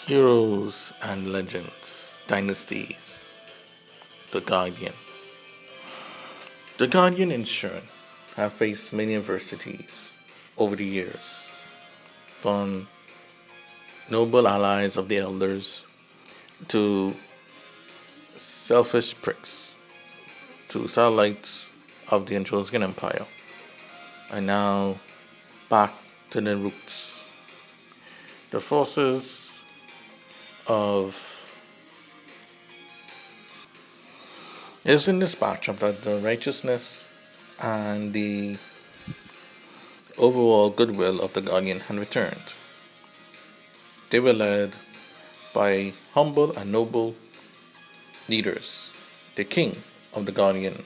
Heroes and Legends, Dynasties, The Guardian. The Guardian Insuran have faced many adversities over the years, from noble allies of the elders to selfish pricks to satellites of the Etruscan Empire, and now back to the roots. The forces of It is in this backdrop that the righteousness and the overall goodwill of the Guardian had returned. They were led by humble and noble leaders. The king of the Guardian,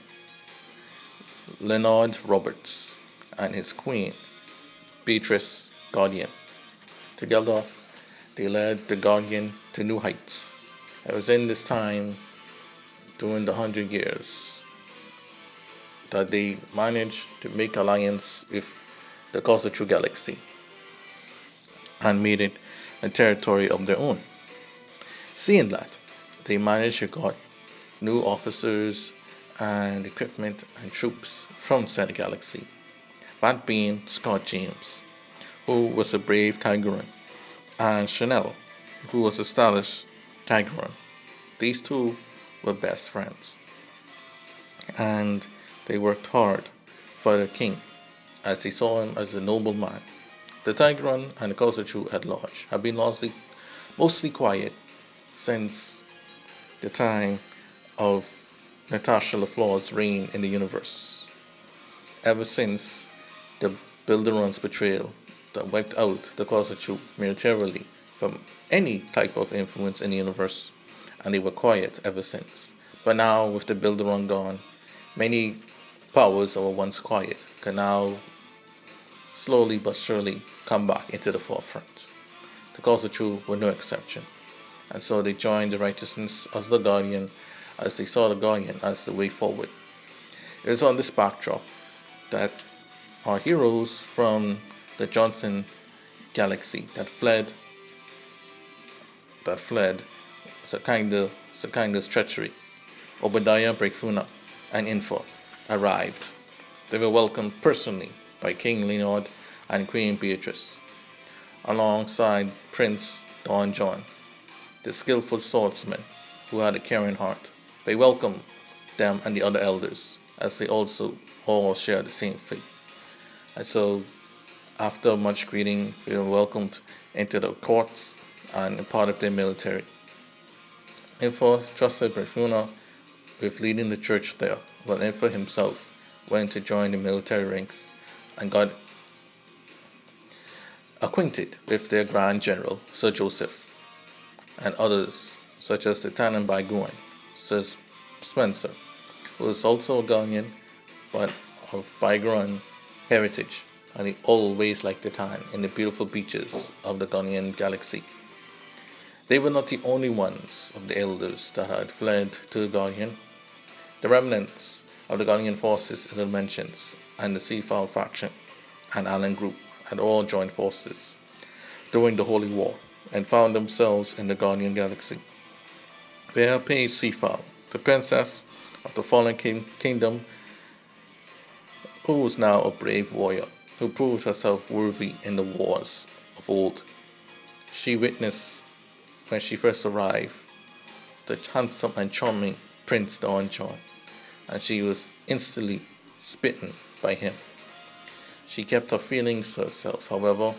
Leonard Roberts, and his queen, Beatrice Guardian. Together, they led the Guardian to new heights. It was in this time, during the 100 Years, that they managed to make alliance with the Cause of True Galaxy and made it a territory of their own. Seeing that, they managed to get new officers and equipment and troops from said galaxy. That being Scott James, who was a brave Tigeran, and Chanel, who was a stylish Tigeran. These two were best friends, and they worked hard for the king, as he saw him as a noble man. The Tigeran and the Kosachu at large have been mostly quiet since the time of Natasha LaFleur's reign in the universe. Ever since the Builderun's betrayal that wiped out the Kosachu militarily from any type of influence in the universe, and they were quiet ever since. But now, with the Builderun gone, many powers that were once quiet can now slowly but surely come back into the forefront. The Kosachu were no exception, and so they joined the righteousness as the Guardian, as they saw the Guardian as the way forward. It is on this backdrop that our heroes from the Johnson galaxy that fled Sekanda's treachery, Obadiah Breakfuna, and Info arrived. They were welcomed personally by King Leonard and Queen Beatrice, alongside Prince Don John, the skillful swordsman who had a caring heart. They welcomed them and the other elders, as they also all shared the same faith. And so, after much greeting, they were welcomed into the courts and a part of their military. Info trusted Breakfuna with leading the church there, while Info himself went to join the military ranks and got acquainted with their Grand General, Sir Joseph, and others, such as the Insuran-Banquron, Sir Spencer, who was also a Guardian, but of bygone heritage, and he always liked the time in the beautiful beaches of the Guardian galaxy. They were not the only ones of the elders that had fled to the Guardian. The remnants of the Guardian forces in the Dimensions and the Seafowl faction and Allen Group had all joined forces during the Holy War and found themselves in the Guardian galaxy. They had paid Seafowl, the princess of the fallen kingdom, who was now a brave warrior who proved herself worthy in the wars of old. She witnessed, when she first arrived, the handsome and charming Prince Don John, and she was instantly smitten by him. She kept her feelings to herself, however,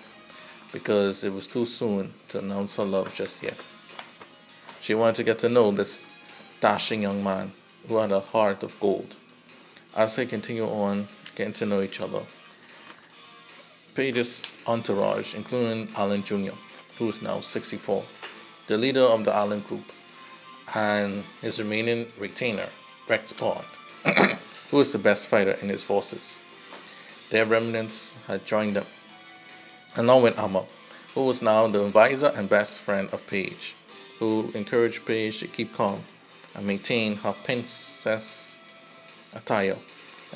because it was too soon to announce her love just yet. She wanted to get to know this dashing young man who had a heart of gold. As they continue on getting to know each other, Paige's entourage, including Allen Jr., who is now 64, the leader of the Allen Group, and his remaining retainer, Rex Bond, who is the best fighter in his forces. Their remnants had joined them, along with Amma, who was now the advisor and best friend of Paige, who encouraged Paige to keep calm and maintain her princess attire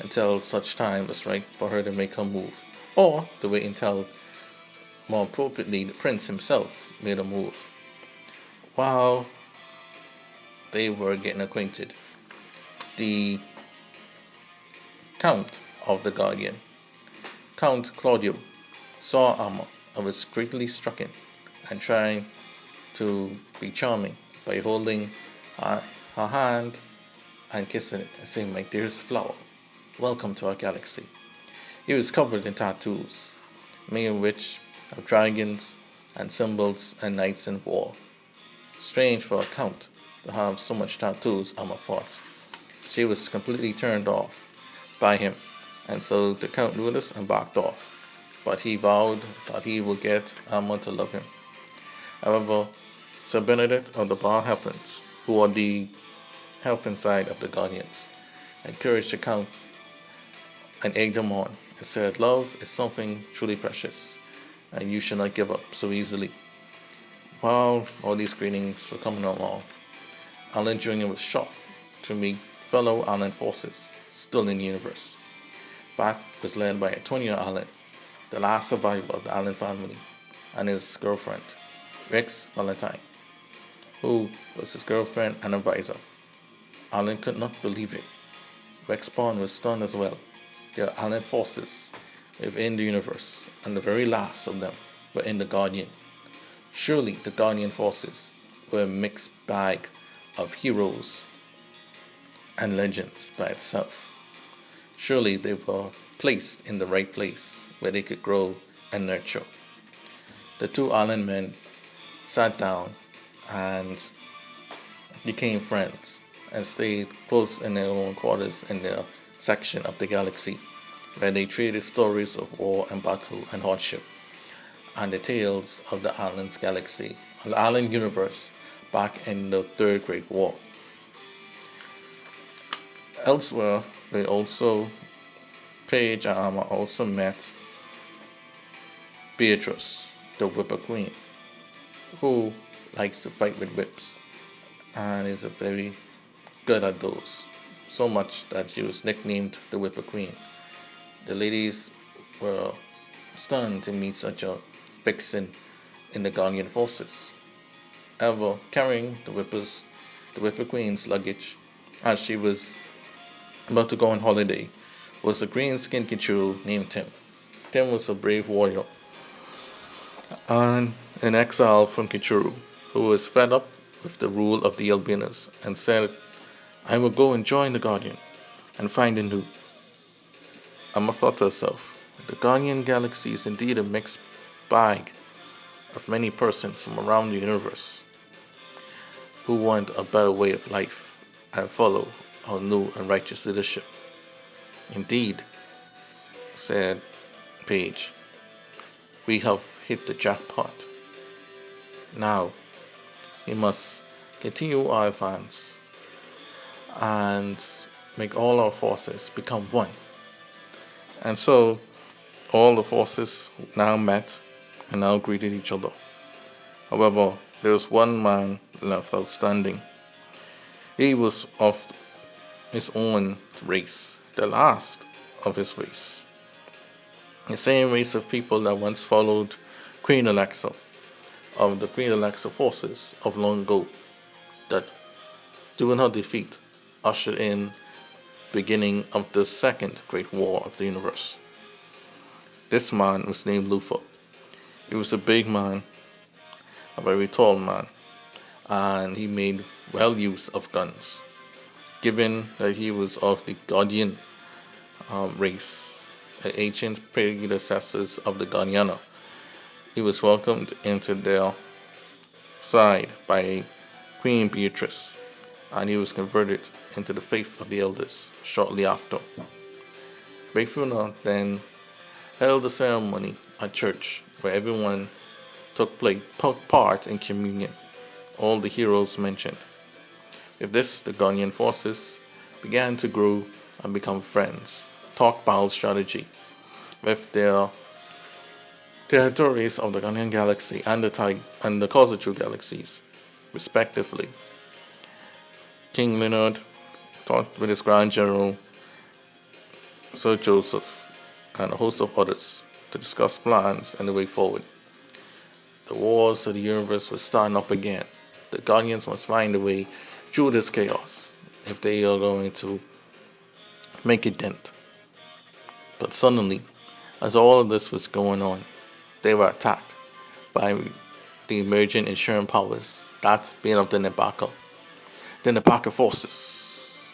until such time was right for her to make her move, or to wait until, more appropriately, the prince himself made a move. While they were getting acquainted, the Count of the Guardian, Count Claudio, saw Alma and was greatly stricken and trying to be charming by holding her hand and kissing it and saying, "My dearest flower, welcome to our galaxy." He was covered in tattoos, many of which of dragons and symbols and knights in war. Strange for a count to have so much tattoos, Alma thought. She was completely turned off by him, and so the count noticed and backed off. But he vowed that he would get Alma to love him. However, Sir Benedict of the Bar Helpings, who are the helping side of the Guardians, encouraged the count and egged him on and said, "Love is something truly precious, and you should not give up so easily." While all these greetings were coming along, Alan Jr. was shocked to meet fellow Allen forces still in the universe. That was led by Antonio Allen, the last survivor of the Allen family, and his girlfriend, Rex Valentine, who was his girlfriend and advisor. Allen could not believe it. Rex Spawn was stunned as well. There are Allen forces within the universe, and the very last of them were in the Guardian. Surely the Guardian forces were a mixed bag of heroes and legends by itself. Surely they were placed in the right place where they could grow and nurture. The two Allen men sat down and became friends and stayed close in their own quarters in their section of the galaxy, where they traded stories of war and battle and hardship, and the tales of the Allen's galaxy, the Allen universe, back in the Third Great War. Elsewhere, Paige and Alma also met Beatrice, the Whipper Queen, who likes to fight with whips and is very good at those. So much that she was nicknamed the Whipper Queen. The ladies were stunned to meet such a vixen in the Guardian forces. However, carrying the Whipper Queen's luggage as she was about to go on holiday was a green-skinned Kichuru named Tim. Tim was a brave warrior and an exile from Kichuru who was fed up with the rule of the Albinos and said, "I will go and join the Guardian and find a new." Emma thought to herself, the Guardian galaxy is indeed a mixed bag of many persons from around the universe who want a better way of life and follow our new and righteous leadership. "Indeed," said Paige, "we have hit the jackpot. Now, we must continue our advance and make all our forces become one." And so, all the forces now met and now greeted each other. However, there was one man left outstanding. He was of his own race, the last of his race. The same race of people that once followed Queen Alexa of the Queen Alexa forces of long ago, that during her defeat ushered in the beginning of the Second Great War of the universe. This man was named Luthor. He was a big man, a very tall man, and he made well use of guns. Given that he was of the Guardian race, the ancient predecessors of the Guardiana, he was welcomed into their side by Queen Beatrice, and he was converted into the faith of the elders shortly after. Beifuna then held a ceremony at church where everyone took part in communion, all the heroes mentioned. With this, the Guardian forces began to grow and become friends, talk battle strategy with their territories of the Guardian Galaxy and the Kozuchu galaxies, respectively. King Leonard talked with his Grand General Sir Joseph and a host of others to discuss plans and the way forward. The wars of the universe were starting up again, The Guardians must find a way through this chaos if they are going to make a dent. But suddenly, as all of this was going on, they were attacked by the emerging insurance powers, that being of the Nabaka. The Nabaka forces,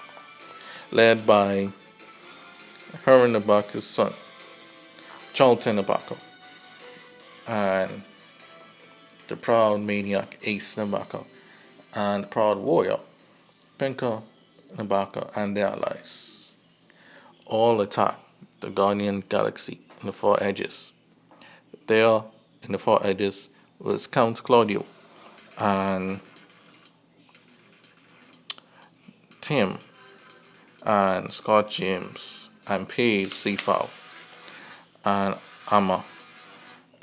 led by Herman Nabaka's son, Charlton Nabaka, and the proud maniac Ace Nabaka, and the proud warrior Pinka Nabaka and their allies, all attacked the Guardian Galaxy in the Four Edges. There, in the Four Edges, was Count Claudio and Tim and Scott James and Paige Seafowl and Amma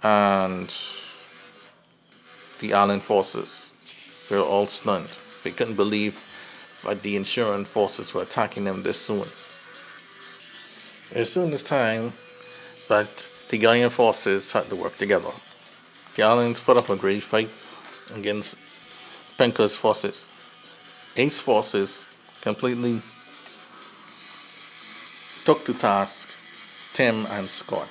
and the Allen forces. They were all stunned. They couldn't believe that the Insuran forces were attacking them this soon. As soon as time that the Guardian forces had to work together, the Allens put up a great fight against Penka's forces. Ace forces completely took to task Tim and Scott,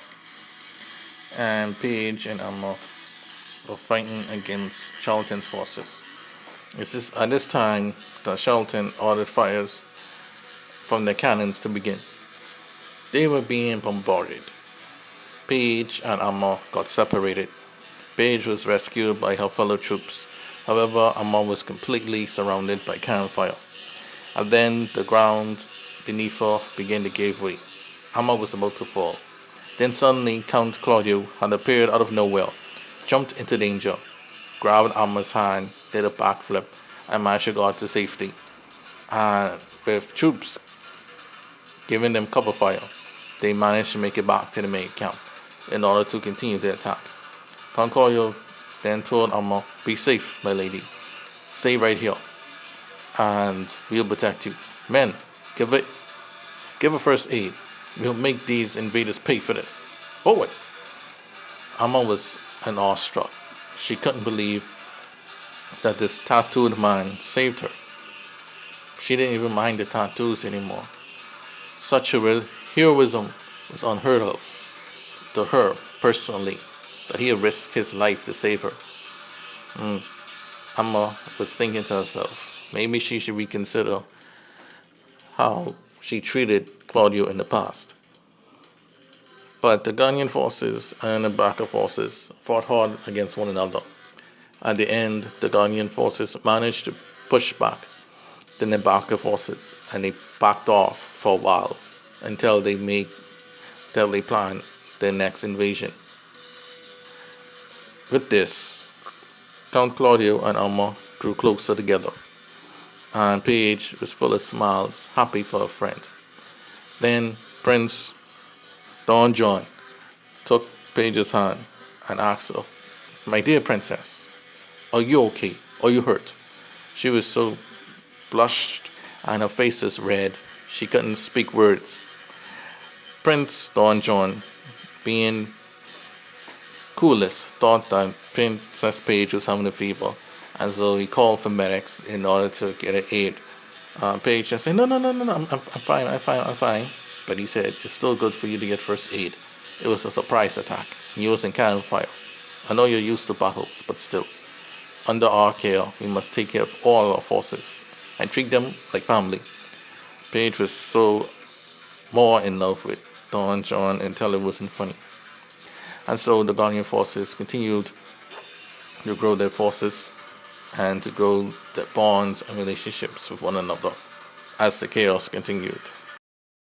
and Paige and Amma were fighting against Charlton's forces. At this time that Charlton ordered fires from their cannons to begin. They were being bombarded. Paige and Amma got separated. Paige was rescued by her fellow troops. However, Amma was completely surrounded by cannon fire. And then the ground beneath her began to give way. Amma was about to fall. Then suddenly Count Claudio had appeared out of nowhere, jumped into danger, grabbed Amma's hand, did a backflip, and managed to go out to safety. And with troops giving them cover fire, they managed to make it back to the main camp in order to continue the attack. Count Claudio then told Amma, "Be safe, my lady. Stay right here, and we'll protect you. Men, give a first aid. We'll make these invaders pay for this. Forward!" Amma was awestruck. She couldn't believe that this tattooed man saved her. She didn't even mind the tattoos anymore. Such heroism was unheard of to her personally, that he had risked his life to save her. Amma was thinking to herself, maybe she should reconsider how she treated Claudio in the past. But the Guardian forces and the Nabaka forces fought hard against one another. At the end, the Guardian forces managed to push back the Nabaka forces, and they backed off for a while until they planned their next invasion. With this, Count Claudio and Amma drew closer together, and Paige was full of smiles, happy for her friend. Then Prince Don John took Paige's hand and asked her, "My dear princess, are you okay? Are you hurt?" She was so blushed and her face was red, she couldn't speak words. Prince Don John, being coolest, thought that Princess Paige was having a fever, and so he called for medics in order to get her aid. Paige just said, No, I'm fine. But he said, "It's still good for you to get first aid. It was a surprise attack, using cannon fire. I know you're used to battles, but still, under our care, we must take care of all our forces and treat them like family." Paige was so more in love with Don John until it wasn't funny. And so the Guardian forces continued to grow their forces and to grow their bonds and relationships with one another as the chaos continued.